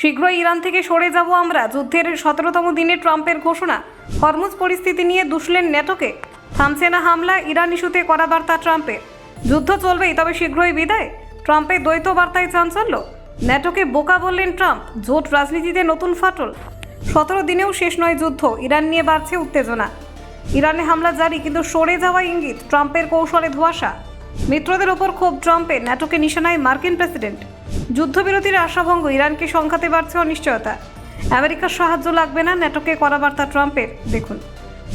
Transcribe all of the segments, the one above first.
শীঘ্রই ইরান থেকে সরে যাব আমরা, যুদ্ধের 17তম দিনে ট্রাম্পের ঘোষণা। হরমুজ পরিস্থিতি নিয়ে দুষলেন ন্যাটোকে। থামছে না হামলা, ইরান ইস্যুতে কড়া বার্তা ট্রাম্পের। যুদ্ধ চলবেই, তবে শীঘ্রই বিদায়। ট্রাম্পের দ্বৈত বার্তায় চাঞ্চল্য। ন্যাটোকে বোকা বললেন ট্রাম্প। জোট রাজনীতিতে নতুন ফাটল। 17 দিনেও শেষ নয় যুদ্ধ, ইরান নিয়ে বাড়ছে উত্তেজনা। ইরানে হামলা জারি, কিন্তু সরে যাওয়া ইঙ্গিত। ট্রাম্পের কৌশলে ধোঁয়াশা। মিত্রদের ওপর ক্ষোভ ট্রাম্পের, ন্যাটোকে নিশানায় মার্কিন প্রেসিডেন্ট। যুদ্ধবিরতির আশাভঙ্গ, ইরানকে সংঘাতে বাড়ছে অনিশ্চয়তা। আমেরিকার সাহায্য লাগবে না, ন্যাটোকে কড়া বার্তা ট্রাম্পের। দেখুন,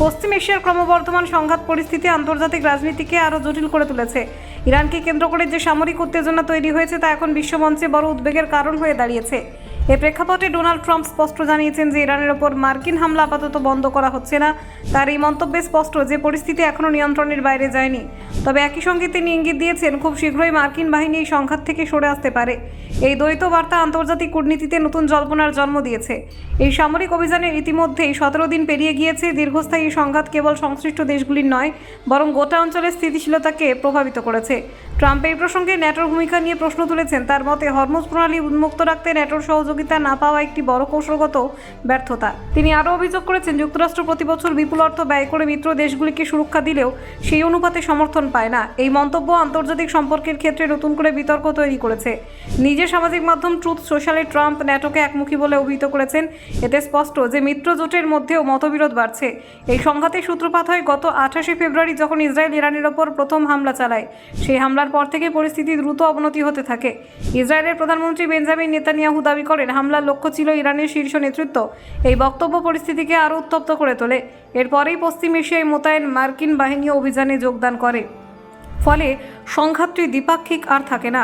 পশ্চিম এশিয়ার ক্রমবর্ধমান সংঘাত পরিস্থিতি আন্তর্জাতিক রাজনীতিকে আরও জটিল করে তুলেছে। ইরানকে কেন্দ্র করে যে সামরিক উত্তেজনা তৈরি হয়েছে তা এখন বিশ্বমঞ্চে বড় উদ্বেগের কারণ হয়ে দাঁড়িয়েছে। এ প্রেক্ষাপটে ডোনাল্ড ট্রাম্প স্পষ্ট জানিয়েছেন যে ইরানের ওপর মার্কিন হামলা আপাতত বন্ধ করা হচ্ছে না। তার এই মন্তব্যে স্পষ্ট যে পরিস্থিতি এখনও নিয়ন্ত্রণের বাইরে যায়নি। তবে একই সঙ্গে তিনি ইঙ্গিত দিয়েছেন খুব শীঘ্রই মার্কিন বাহিনী এই সংঘাত থেকে সরে আসতে পারে। এই দ্বৈত বার্তা আন্তর্জাতিক কূটনীতিতে নতুন জল্পনার জন্ম দিয়েছে। এই সামরিক অভিযানের ইতিমধ্যেই 17 দিন পেরিয়ে গিয়েছে। দীর্ঘস্থায়ী সংঘাত কেবল সংশ্লিষ্ট দেশগুলির নয়, বরং গোটা অঞ্চলের স্থিতিশীলতাকে প্রভাবিত করেছে। ট্রাম্প এই প্রসঙ্গে ন্যাটোর ভূমিকা নিয়ে প্রশ্ন তুলেছেন। তার মতে, হরমুজ প্রণালী উন্মুক্ত রাখতে ন্যাটোর সহযোগিতা না পাওয়া একটি বড় কৌশলগত ব্যর্থতা। তিনি আরও অভিযোগ করেছেন, যুক্তরাষ্ট্র প্রতি বছর বিপুল অর্থ ব্যয় করে মিত্র দেশগুলিকে সুরক্ষা দিলেও সেই অনুপাতে সমর্থন পায় না। এই মন্তব্য আন্তর্জাতিক সম্পর্কের ক্ষেত্রে নতুন করে বিতর্ক তৈরি করেছে। নিজের সামাজিক মাধ্যম ট্রুথ সোশ্যালে ট্রাম্প ন্যাটোকে একমুখী বলে অভিহিত করেছেন। এতে স্পষ্ট যে মিত্র জোটের মধ্যেও মতবিরোধ বাড়ছে। এই সংঘাতের সূত্রপাত হয় গত 28শে ফেব্রুয়ারি, যখন ইসরায়েল ইরানের ওপর প্রথম হামলা চালায়। সেই হামলার পর থেকে পরিস্থিতি দ্রুত অবনতি হতে থাকে। ইসরায়েলের প্রধানমন্ত্রী বেঞ্জামিন নেতানিয়াহু দাবি করেন হামলার লক্ষ্য ছিল ইরানের শীর্ষ নেতৃত্ব। এই বক্তব্য পরিস্থিতিকে আরও উত্তপ্ত করে তোলে। এরপরেই পশ্চিম এশিয়ায় মোতায়েন মার্কিন বাহিনী অভিযানে যোগদান করে। ফলে সংঘাতটি দ্বিপাক্ষিক আর থাকে না,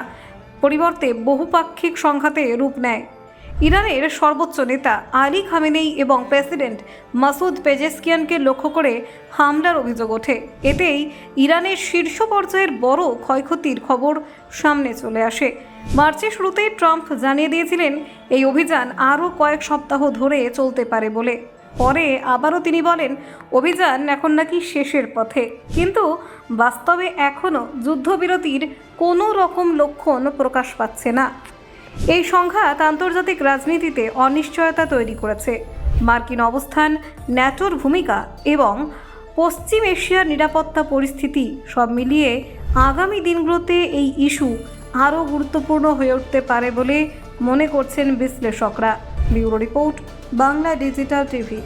পরিবর্তে বহুপাক্ষিক সংঘাতে রূপ নেয়। ইরানের সর্বোচ্চ নেতা আলী খামেনেই এবং প্রেসিডেন্ট মাসুদ পেজেশকিয়ানকে লক্ষ্য করে হামলার অভিযোগ ওঠে। এতেই ইরানের শীর্ষ পর্যায়ের বড় ক্ষয়ক্ষতির খবর সামনে চলে আসে। মার্চের শুরুতেই ট্রাম্প জানিয়ে দিয়েছিলেন এই অভিযান আরও কয়েক সপ্তাহ ধরে চলতে পারে বলে। পরে আবারও তিনি বলেন অভিযান এখন নাকি শেষের পথে। কিন্তু বাস্তবে এখনও যুদ্ধবিরতির কোনো রকম লক্ষণ প্রকাশ পাচ্ছে না। এই সংঘাত আন্তর্জাতিক রাজনীতিতে অনিশ্চয়তা তৈরি করেছে। মার্কিন অবস্থান, ন্যাটোর ভূমিকা এবং পশ্চিম এশিয়ার নিরাপত্তা পরিস্থিতি সব মিলিয়ে আগামী দিনগুলোতে এই ইস্যু আরও গুরুত্বপূর্ণ হয়ে উঠতে পারে বলে মনে করছেন বিশ্লেষকরা। Bureau report, Bangla digital TV.